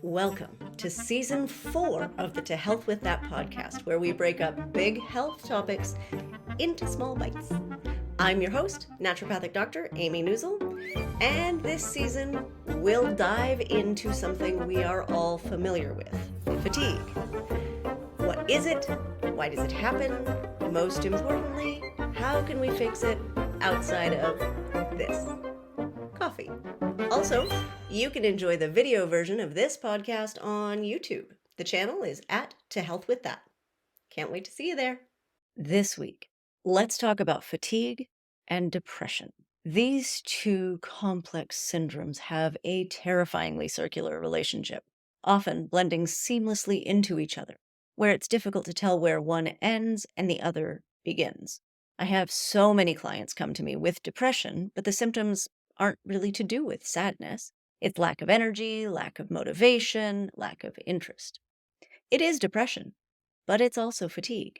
Welcome to season 4 of the To Health With That podcast, where we break up big health topics into small bites. I'm your host, naturopathic Dr. Amy Newsel, and this season we'll dive into something we are all familiar with: fatigue. What is it? Why does it happen? Most importantly, how can we fix it outside of this? Coffee. Also, you can enjoy the video version of this podcast on YouTube. The channel is at To Health With That. Can't wait to see you there. This week, let's talk about fatigue and depression. These two complex syndromes have a terrifyingly circular relationship, often blending seamlessly into each other, where it's difficult to tell where one ends and the other begins. I have so many clients come to me with depression, but the symptoms aren't really to do with sadness. It's lack of energy, lack of motivation, lack of interest. It is depression, but it's also fatigue.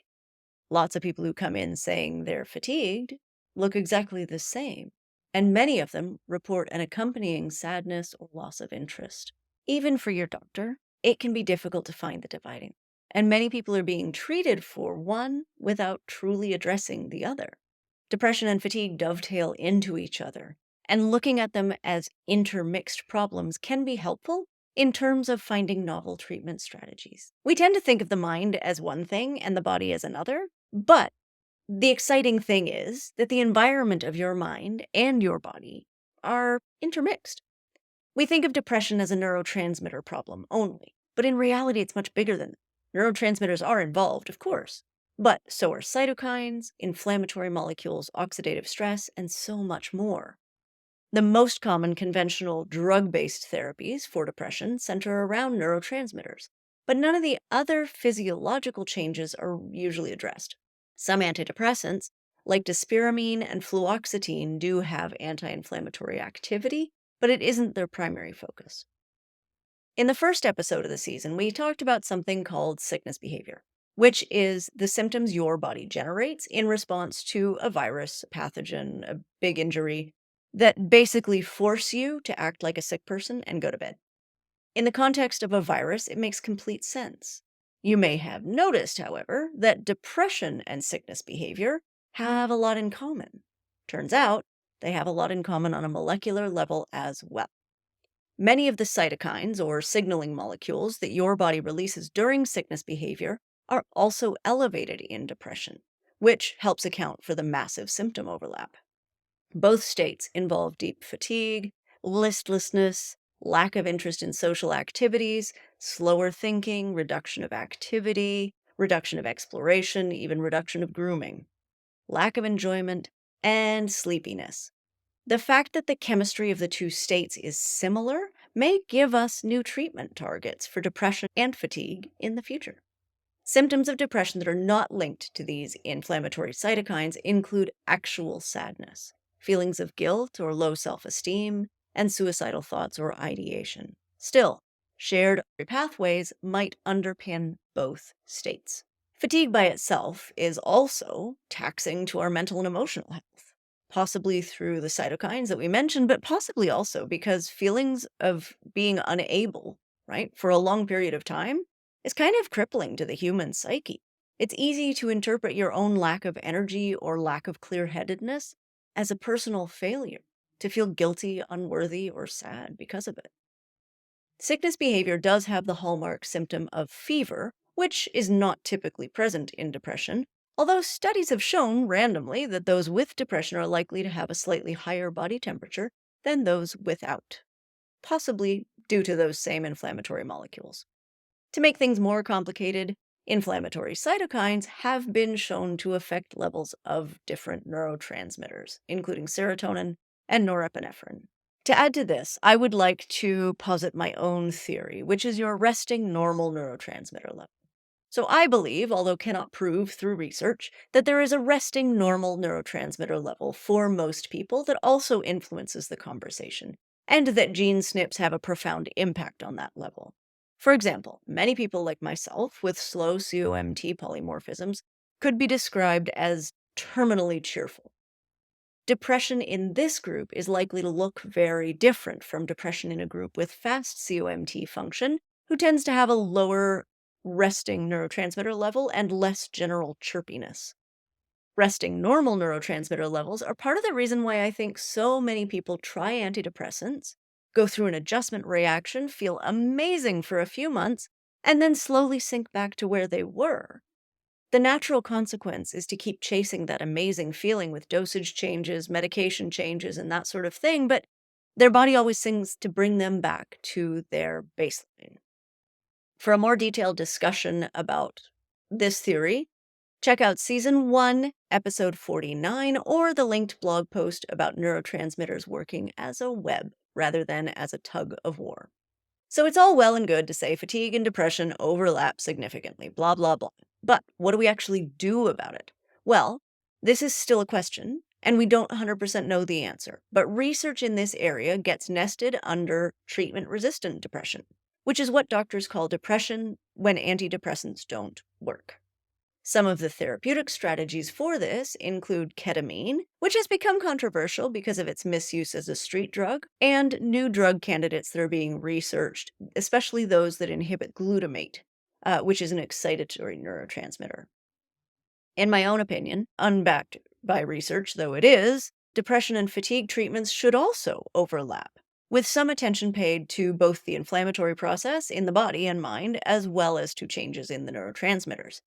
Lots of people who come in saying they're fatigued look exactly the same, and many of them report an accompanying sadness or loss of interest. Even for your doctor, it can be difficult to find the dividing, and many people are being treated for one without truly addressing the other. Depression and fatigue dovetail into each other, and looking at them as intermixed problems can be helpful in terms of finding novel treatment strategies. We tend to think of the mind as one thing and the body as another, but the exciting thing is that the environment of your mind and your body are intermixed. We think of depression as a neurotransmitter problem only, but in reality, it's much bigger than that. Neurotransmitters are involved, of course, but so are cytokines, inflammatory molecules, oxidative stress, and so much more. The most common conventional drug-based therapies for depression center around neurotransmitters, but none of the other physiological changes are usually addressed. Some antidepressants, like dopamine and fluoxetine, do have anti-inflammatory activity, but it isn't their primary focus. In the first episode of the season, we talked about something called sickness behavior, which is the symptoms your body generates in response to a virus, a pathogen, a big injury, that basically force you to act like a sick person and go to bed. In the context of a virus, it makes complete sense. You may have noticed, however, that depression and sickness behavior have a lot in common. Turns out, they have a lot in common on a molecular level as well. Many of the cytokines or signaling molecules that your body releases during sickness behavior are also elevated in depression, which helps account for the massive symptom overlap. Both states involve deep fatigue, listlessness, lack of interest in social activities, slower thinking, reduction of activity, reduction of exploration, even reduction of grooming, lack of enjoyment, and sleepiness. The fact that the chemistry of the two states is similar may give us new treatment targets for depression and fatigue in the future. Symptoms of depression that are not linked to these inflammatory cytokines include actual sadness, feelings of guilt or low self-esteem, and suicidal thoughts or ideation. Still, shared pathways might underpin both states. Fatigue by itself is also taxing to our mental and emotional health, possibly through the cytokines that we mentioned, but possibly also because feelings of being unable, right, for a long period of time is kind of crippling to the human psyche. It's easy to interpret your own lack of energy or lack of clear-headedness as a personal failure, to feel guilty, unworthy, or sad because of it. Sickness behavior does have the hallmark symptom of fever, which is not typically present in depression, although studies have shown randomly that those with depression are likely to have a slightly higher body temperature than those without, possibly due to those same inflammatory molecules. To make things more complicated, inflammatory cytokines have been shown to affect levels of different neurotransmitters, including serotonin and norepinephrine. To add to this, I would like to posit my own theory, which is your resting normal neurotransmitter level. So I believe, although cannot prove through research, that there is a resting normal neurotransmitter level for most people that also influences the conversation, and that gene SNPs have a profound impact on that level. For example, many people like myself with slow COMT polymorphisms could be described as terminally cheerful. Depression in this group is likely to look very different from depression in a group with fast COMT function who tends to have a lower resting neurotransmitter level and less general chirpiness. Resting normal neurotransmitter levels are part of the reason why I think so many people try antidepressants, go through an adjustment reaction, feel amazing for a few months, and then slowly sink back to where they were. The natural consequence is to keep chasing that amazing feeling with dosage changes, medication changes, and that sort of thing, but their body always seems to bring them back to their baseline. For a more detailed discussion about this theory, check out Season 1, Episode 49, or the linked blog post about neurotransmitters working as a web rather than as a tug of war. So it's all well and good to say fatigue and depression overlap significantly, blah, blah, blah. But what do we actually do about it? Well, this is still a question, and we don't 100% know the answer. But research in this area gets nested under treatment-resistant depression, which is what doctors call depression when antidepressants don't work. Some of the therapeutic strategies for this include ketamine, which has become controversial because of its misuse as a street drug, and new drug candidates that are being researched, especially those that inhibit glutamate, which is an excitatory neurotransmitter. In my own opinion, unbacked by research though it is, depression and fatigue treatments should also overlap, with some attention paid to both the inflammatory process in the body and mind, as well as to changes in the neurotransmitters.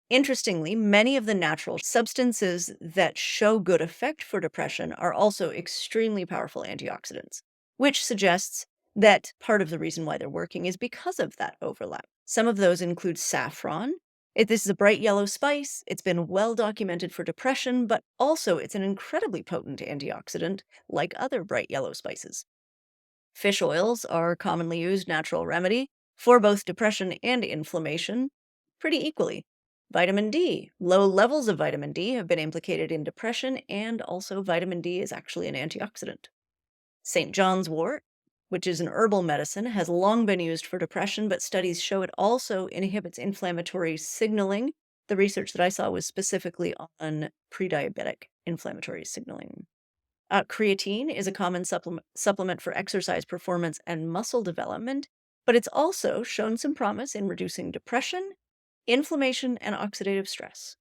Interestingly, many of the natural substances that show good effect for depression are also extremely powerful antioxidants, which suggests that part of the reason why they're working is because of that overlap. Some of those include saffron. This is a bright yellow spice. It's been well documented for depression, but also it's an incredibly potent antioxidant like other bright yellow spices. Fish oils are a commonly used natural remedy for both depression and inflammation pretty equally. Vitamin D. Low levels of vitamin D have been implicated in depression, and also vitamin D is actually an antioxidant. St. John's wort, which is an herbal medicine, has long been used for depression, but studies show it also inhibits inflammatory signaling. The research that I saw was specifically on pre-diabetic inflammatory signaling. Creatine is a common supplement for exercise performance and muscle development, but it's also shown some promise in reducing depression, inflammation, and oxidative stress.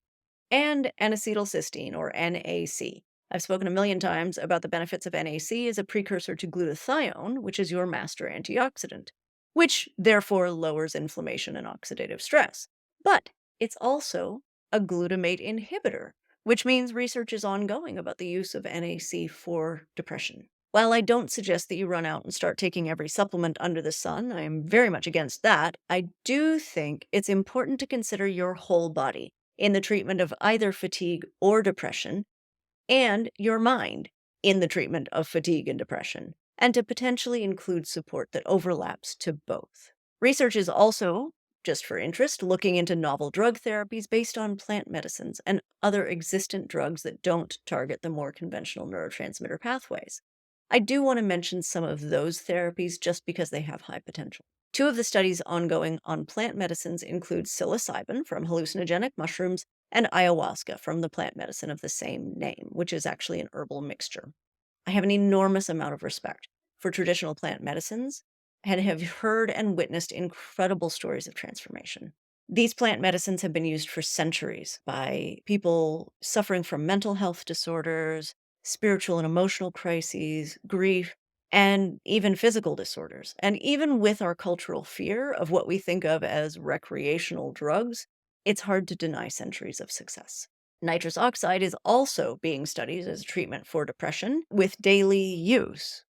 And N-acetylcysteine, or NAC. I've spoken a million times about the benefits of NAC as a precursor to glutathione, which is your master antioxidant, which therefore lowers inflammation and oxidative stress. But it's also a glutamate inhibitor, which means research is ongoing about the use of NAC for depression. While I don't suggest that you run out and start taking every supplement under the sun, I am very much against that, I do think it's important to consider your whole body in the treatment of either fatigue or depression, and your mind in the treatment of fatigue and depression, and to potentially include support that overlaps to both. Research is also, just for interest, looking into novel drug therapies based on plant medicines and other existent drugs that don't target the more conventional neurotransmitter pathways. I do want to mention some of those therapies just because they have high potential. Two of the studies ongoing on plant medicines include psilocybin from hallucinogenic mushrooms and ayahuasca from the plant medicine of the same name, which is actually an herbal mixture. I have an enormous amount of respect for traditional plant medicines and have heard and witnessed incredible stories of transformation. These plant medicines have been used for centuries by people suffering from mental health disorders, spiritual and emotional crises, grief, and even physical disorders. And even with our cultural fear of what we think of as recreational drugs, it's hard to deny centuries of success. Nitrous oxide is also being studied as a treatment for depression with daily use,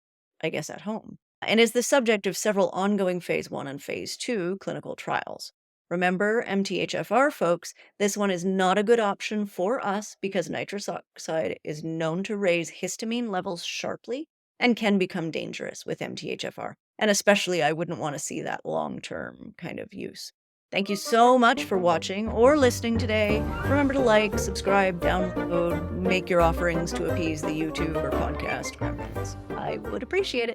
I guess at home, and is the subject of several ongoing phase 1 and phase 2 clinical trials. Remember, MTHFR folks, this one is not a good option for us because nitrous oxide is known to raise histamine levels sharply and can become dangerous with MTHFR. And especially, I wouldn't want to see that long-term kind of use. Thank you so much for watching or listening today. Remember to like, subscribe, download, make your offerings to appease the YouTube or podcast gremlins. I would appreciate it.